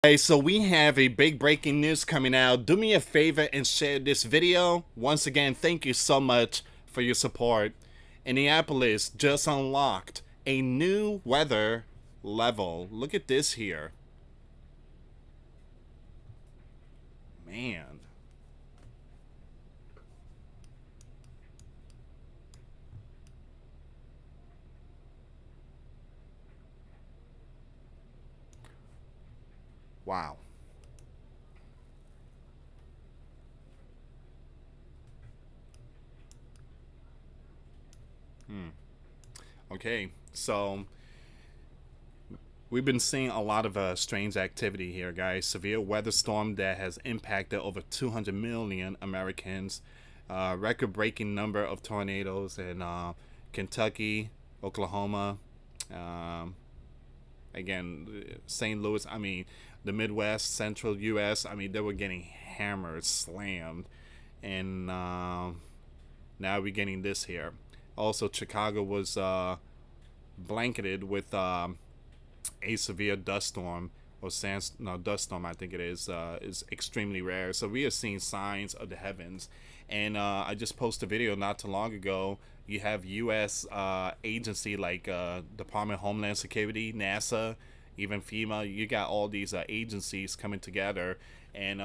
Hey, so we have a big breaking news coming out. Do me a favor and share this video. Once again, thank you so much for your support. Indianapolis just unlocked a new weather level. Look at this here. Man. Wow. Okay, so we've been seeing a lot of strange activity here, guys. Severe weather storm that has impacted over 200 million Americans. Record-breaking number of tornadoes in Kentucky, Oklahoma, um, again, St. Louis. I mean, the Midwest, Central U.S. I mean, they were getting hammered, slammed, and now we're getting this here. Also, Chicago was blanketed with a severe dust storm or dust storm. I think it is extremely rare. So we are seeing signs of the heavens, and I just posted a video not too long ago. You have U.S. Agency like Department of Homeland Security, NASA, even FEMA. You got all these agencies coming together, and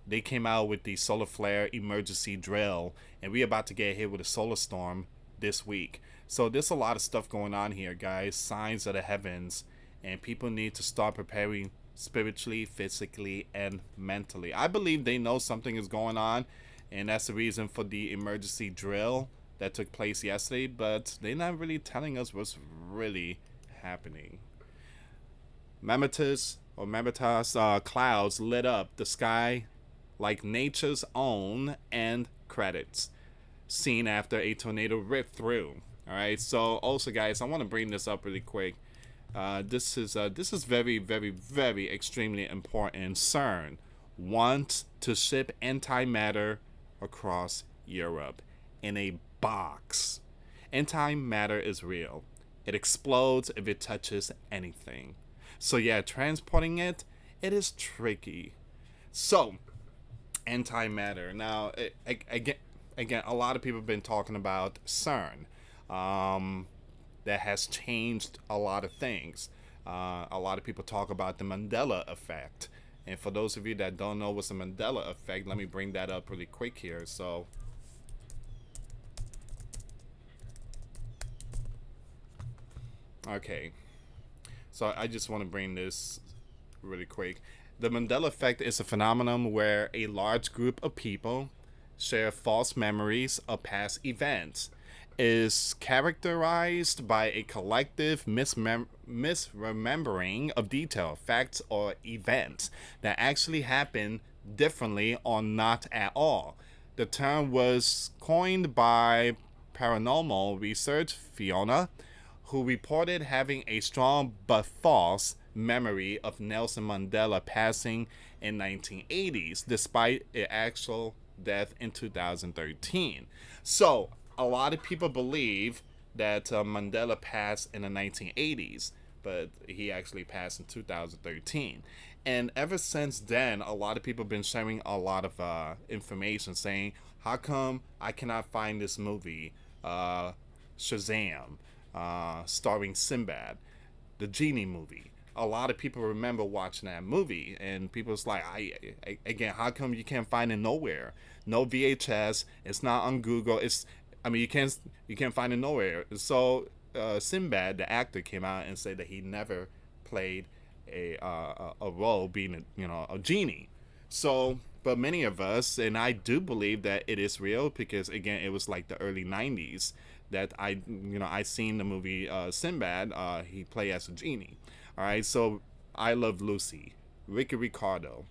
they came out with the solar flare emergency drill, and we're about to get hit with a solar storm this week. So there's a lot of stuff going on here, guys. Signs of the heavens, and people need to start preparing spiritually, physically, and mentally. I believe they know something is going on, and that's the reason for the emergency drill that took place yesterday, but they're not really telling us what's really happening. Mammatus clouds lit up the sky like nature's own end credits, seen after a tornado ripped through. All right. So also, guys, I want to bring this up really quick. This is very, very, very extremely important. CERN wants to ship antimatter across Europe in a box. Antimatter is real. It explodes if it touches anything. So yeah, transporting it is tricky. So antimatter. Now, again, a lot of people have been talking about CERN. That has changed a lot of things. A lot of people talk about the Mandela effect. And for those of you that don't know what's the Mandela effect, let me bring that up really quick here. So, okay. So I just want to bring this really quick. The Mandela effect is a phenomenon where a large group of people share false memories of past events. Is characterized by a collective misremembering of detail, facts, or events that actually happened differently or not at all. The term was coined by paranormal research Fiona, who reported having a strong but false memory of Nelson Mandela passing in 1980s, despite an actual death in 2013. So a lot of people believe that Mandela passed in the 1980s, but he actually passed in 2013. And ever since then, a lot of people have been sharing a lot of information saying, how come I cannot find this movie, Shazam, starring Sinbad, the Genie movie? A lot of people remember watching that movie, and people's like, again, how come you can't find it nowhere? No VHS. It's not on Google. I mean, you can't find it nowhere. So Sinbad, the actor, came out and said that he never played a role being a genie. So, but many of us, and I do believe that it is real because again, it was like the early '90s that I seen the movie Sinbad. He played as a genie. All right, so I Love Lucy, Ricky Ricardo.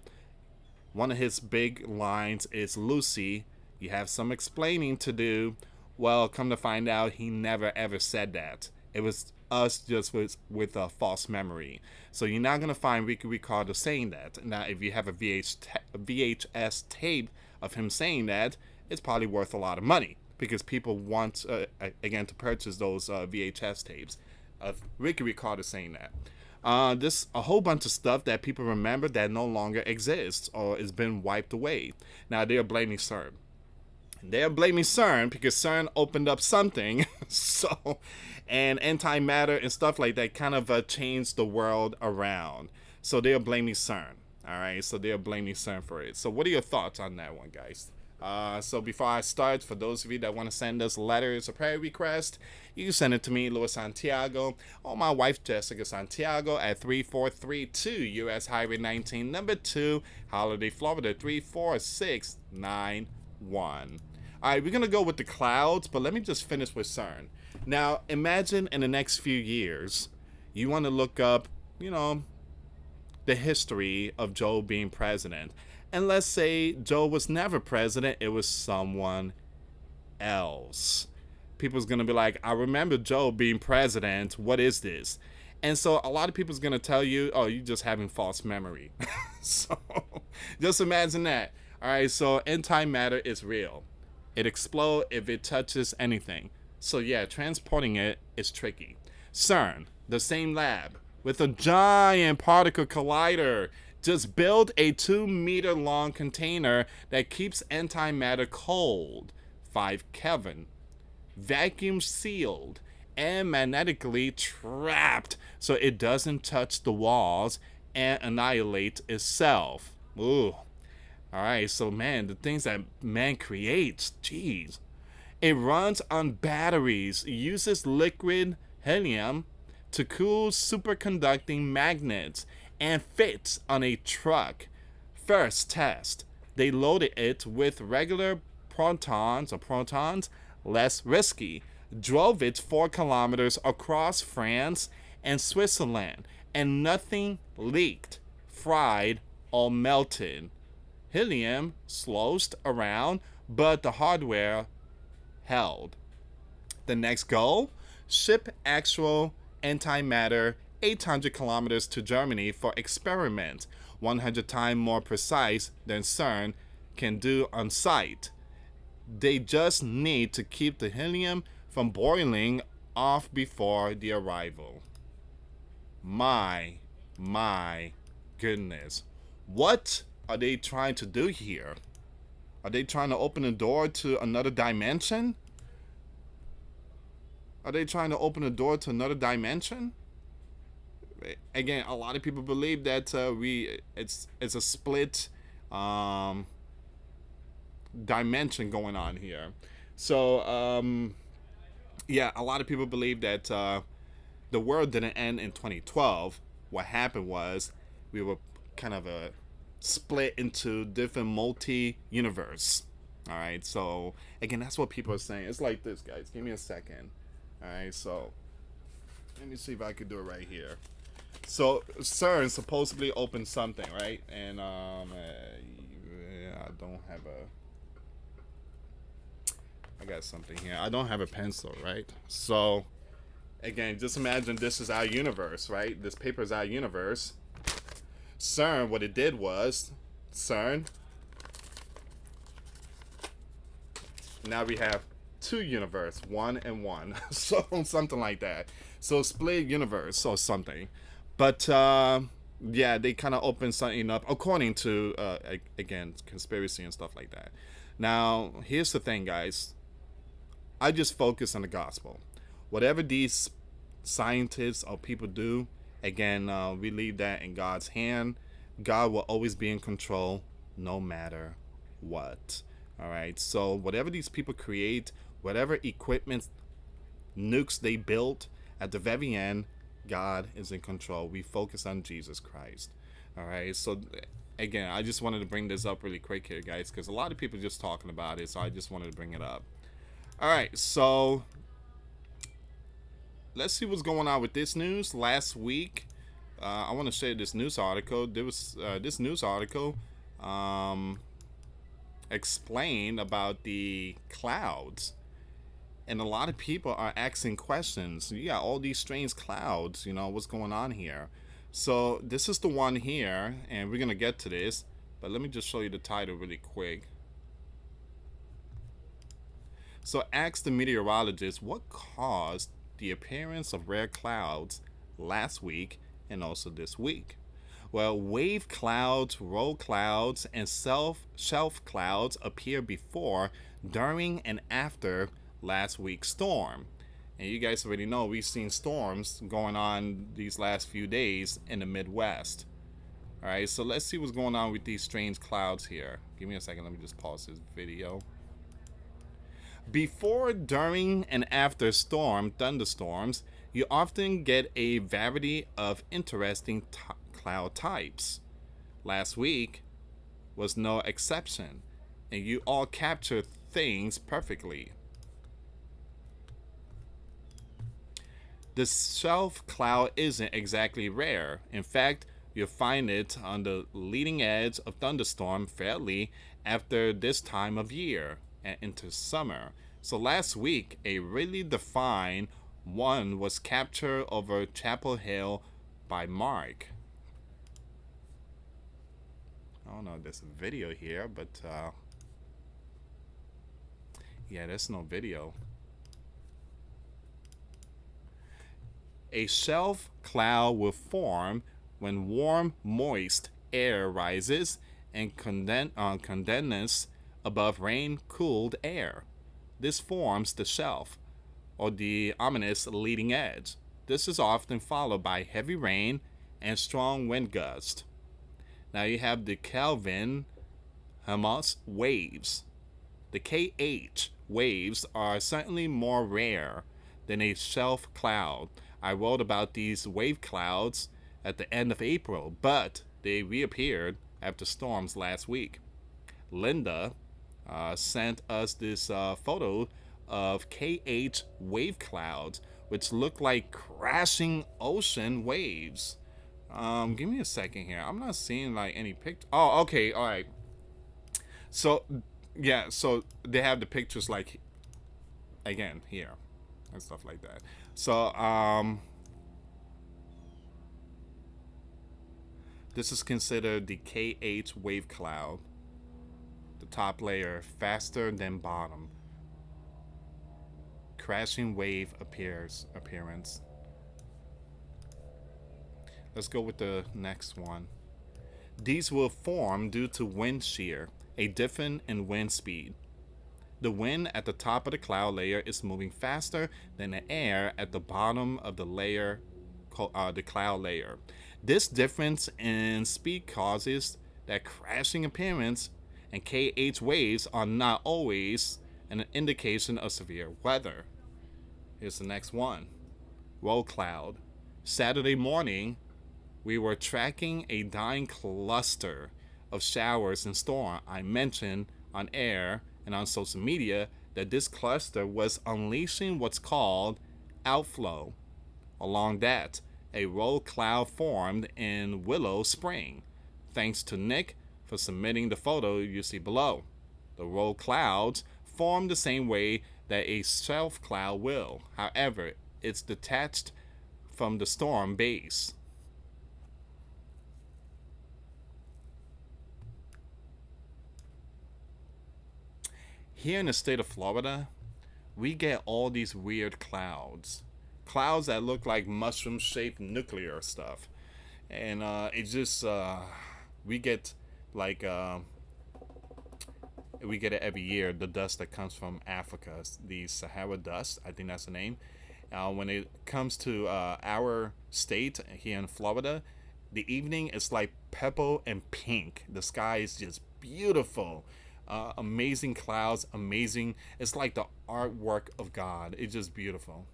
One of his big lines is, Lucy, you have some explaining to do. Well, come to find out, he never ever said that. It was us just with a false memory. So you're not going to find Ricky Ricardo saying that. Now, if you have a VHS tape of him saying that, it's probably worth a lot of money because people want, again, to purchase those VHS tapes of Ricky Ricardo saying that. This a whole bunch of stuff that people remember that no longer exists or has been wiped away. Now they are blaming CERN. They're blaming CERN because CERN opened up something, so, and antimatter and stuff like that kind of changed the world around. So they're blaming CERN. All right, so they're blaming CERN for it. So what are your thoughts on that one, guys? So before I start, for those of you that want to send us letters or prayer requests, you can send it to me, US Santiago, or my wife, Jessica Santiago, at 3432 US Highway 19, number 2, Holiday, Florida, 34691. All right, we're going to go with the clouds, but let me just finish with CERN. Now, imagine in the next few years, you want to look up, the history of Joe being president. And let's say Joe was never president, it was someone else. People's going to be like, I remember Joe being president. What is this? And so a lot of people's going to tell you, oh, you're just having false memory. So just imagine that. All right, so antimatter is real. It explodes if it touches anything. So yeah, transporting it is tricky. CERN, the same lab, with a giant particle collider, just build a 2-meter long container that keeps antimatter cold, 5 Kelvin, vacuum sealed, and magnetically trapped so it doesn't touch the walls and annihilate itself. Ooh. Alright, so man, the things that man creates, jeez. It runs on batteries, uses liquid helium to cool superconducting magnets, and fits on a truck. First test, they loaded it with regular protons, less risky, drove it 4 kilometers across France and Switzerland, and nothing leaked, fried, or melted. Helium sloshed around, but the hardware held. The next goal, ship actual antimatter 800 kilometers to Germany for experiment, 100 times more precise than CERN can do on site. They just need to keep the helium from boiling off before the arrival. My goodness. What are they trying to do here? Are they trying to open a door to another dimension? Are they trying to open a door to another dimension? Again, a lot of people believe that it's a split dimension going on here. So yeah, a lot of people believe that the world didn't end in 2012. What happened was we were kind of split into different multi-universe. All right, so again, that's what people are saying. It's like this, guys. Give me a second. All right, so let me see if I could do it right here. So CERN supposedly opened something, right? And I don't have I got something here. I don't have a pencil, right? So again, just imagine this is our universe, right? This paper is our universe. CERN, what it did was, CERN. Now we have 2 universe, 1 and 1. So something like that. So split universe or something. But yeah, they kind of opened something up according to again, conspiracy and stuff like that. Now here's the thing, guys. I just focus on the gospel. Whatever these scientists or people do, again, we leave that in God's hand. God will always be in control no matter what. All right, so whatever these people create, whatever equipment, nukes they built, at the very end, God is in control. We focus on Jesus Christ. All right, so again, I just wanted to bring this up really quick here, guys, because a lot of people are just talking about it, so I just wanted to bring it up. All right, so let's see what's going on with this news. Last week, I want to share this news article. There was this news article explained about the clouds, and a lot of people are asking questions. You got all these strange clouds, what's going on here? So this is the one here, and we're gonna get to this, but let me just show you the title really quick. So ask the meteorologist what caused the appearance of rare clouds last week and also this week. Well, wave clouds, roll clouds, and shelf clouds appear before, during, and after last week's storm. And you guys already know we've seen storms going on these last few days in the Midwest. All right, so let's see what's going on with these strange clouds here. Give me a second. Let me just pause this video. Before, during, and after thunderstorms, you often get a variety of interesting cloud types. Last week was no exception, and you all captured things perfectly. The shelf cloud isn't exactly rare. In fact, you'll find it on the leading edge of thunderstorm fairly after this time of year and into summer. So last week, a really defined one was captured over Chapel Hill by Mark. I don't know if there's a video here, but yeah, there's no video. A shelf cloud will form when warm, moist air rises and condenses above rain-cooled air. This forms the shelf, or the ominous leading edge. This is often followed by heavy rain and strong wind gusts. Now you have the Kelvin Hamas waves. The KH waves are certainly more rare than a shelf cloud. I wrote about these wave clouds at the end of April, but they reappeared after storms last week. Linda sent us this photo of KH wave clouds, which look like crashing ocean waves. Give me a second here. I'm not seeing like any picture. Oh, okay, all right. So, yeah, so they have the pictures like again here and stuff like that. So, this is considered the KH wave cloud. The top layer faster than bottom. Crashing wave appearance. Let's go with the next one. These will form due to wind shear, a difference in wind speed. The wind at the top of the cloud layer is moving faster than the air at the bottom of the layer, the cloud layer. This difference in speed causes that crashing appearance, and KH waves are not always an indication of severe weather. Here's the next one. Roll cloud. Saturday morning, we were tracking a dying cluster of showers and storm. I mentioned on air and on social media that this cluster was unleashing what's called outflow. Along that, a roll cloud formed in Willow Spring. Thanks to Nick for submitting the photo you see below. The roll clouds form the same way that a shelf cloud will. However, it's detached from the storm base. Here in the state of Florida, we get all these weird clouds. Clouds that look like mushroom-shaped nuclear stuff. And it just, we get like, we get it every year, the dust that comes from Africa, the Sahara dust, I think that's the name. When it comes to our state here in Florida, the evening is like purple and pink. The sky is just beautiful. Amazing clouds, amazing. It's like the artwork of God. It's just beautiful.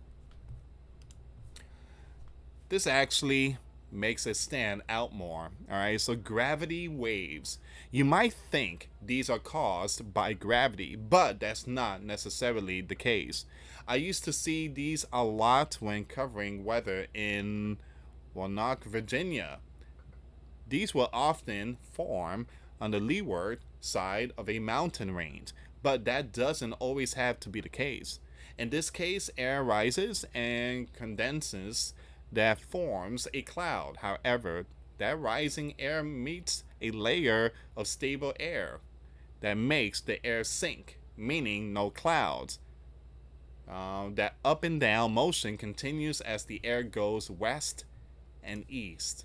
This actually makes it stand out more. All right, so gravity waves. You might think these are caused by gravity, but that's not necessarily the case. I used to see these a lot when covering weather in Roanoke, Virginia. These will often form on the leeward side of a mountain range, but that doesn't always have to be the case. In this case, air rises and condenses that forms a cloud. However, that rising air meets a layer of stable air that makes the air sink, meaning no clouds. That up and down motion continues as the air goes west and east.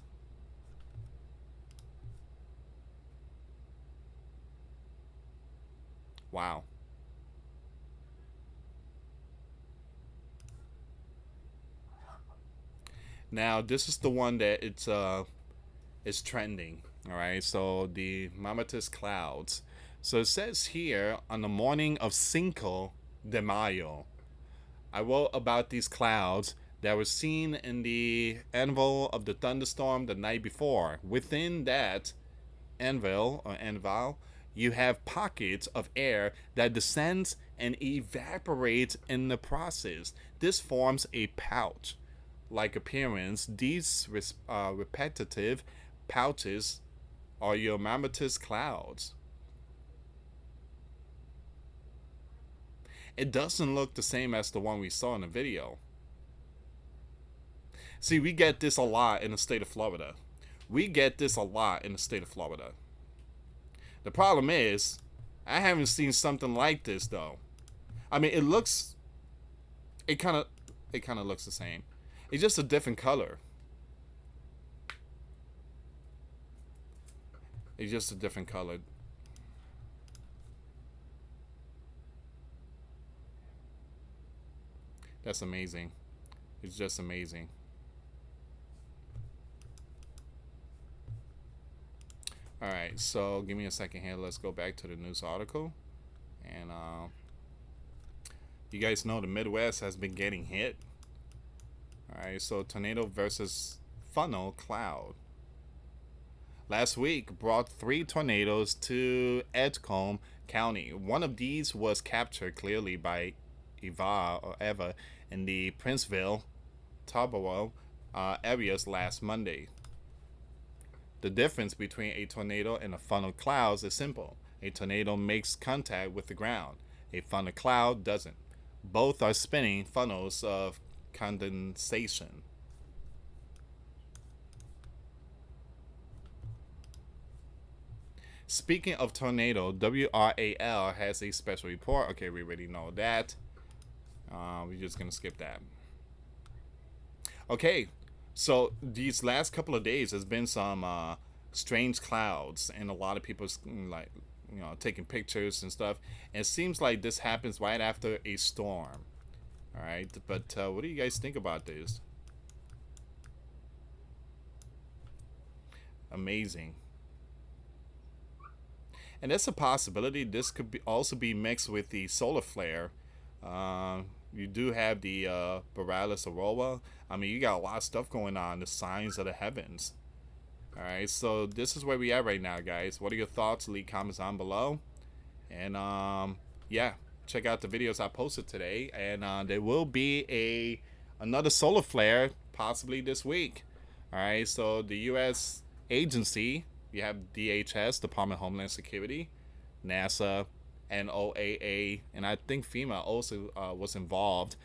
Wow. Now this is the one that it's trending. All right. So the Mammatus clouds. So it says here on the morning of Cinco de Mayo, I wrote about these clouds that were seen in the anvil of the thunderstorm the night before. Within that anvil, you have pockets of air that descends and evaporates in the process. This forms a pouch like appearance. These repetitive pouches are your mammatus clouds. It doesn't look the same as the one we saw in the video. See, we get this a lot in the state of Florida. We get this a lot in the state of Florida. The problem is, I haven't seen something like this though. I mean, it kind of looks the same. It's just a different color. It's just a different color. That's amazing. It's just amazing. All right, so give me a second here. Let's go back to the news article. And you guys know the Midwest has been getting hit. All right, so tornado versus funnel cloud. Last week brought 3 tornadoes to Edgecombe County. One of these was captured clearly by Eva in the Princeville, Tarboro areas last Monday. The difference between a tornado and a funnel cloud is simple. A tornado makes contact with the ground. A funnel cloud doesn't. Both are spinning funnels of condensation. Speaking of tornado, WRAL has a special report. Okay, we already know that. We're just going to skip that. Okay, so these last couple of days has been some strange clouds, and a lot of people like taking pictures and stuff. And it seems like this happens right after a storm. All right, but what do you guys think about this? Amazing. And that's a possibility. This could also be mixed with the solar flare. You do have the Borealis Aurora. I mean, you got a lot of stuff going on. The signs of the heavens. All right, so this is where we are right now, guys. What are your thoughts? Leave comments down below. And yeah, check out the videos I posted today. And there will be another solar flare possibly this week. All right, so the U.S. agency, you have DHS, Department of Homeland Security, NASA, NOAA, and I think FEMA also was involved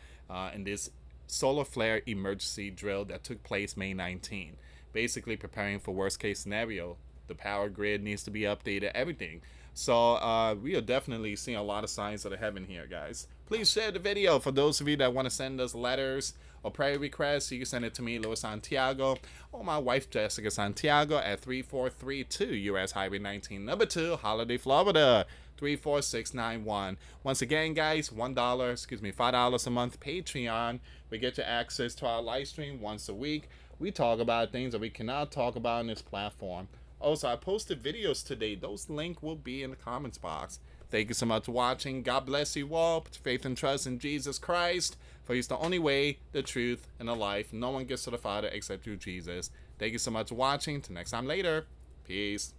in this solar flare emergency drill that took place May 19. Basically preparing for worst case scenario. The power grid needs to be updated, everything. So we are definitely seeing a lot of signs of the heaven here, guys. Please share the video. For those of you that want to send us letters or prayer requests, you can send it to me, US Santiago, or my wife, Jessica Santiago, at 3432 US Highway 19, number 2, Holiday, Florida, 34691. Once again, guys, $5 a month Patreon. We get you access to our live stream once a week. We talk about things that we cannot talk about on this platform. Also, I posted videos today. Those links will be in the comments box. Thank you so much for watching. God bless you all. Put faith and trust in Jesus Christ, for He's the only way, the truth, and the life. No one gets to the Father except through Jesus. Thank you so much for watching. Till next time later. Peace.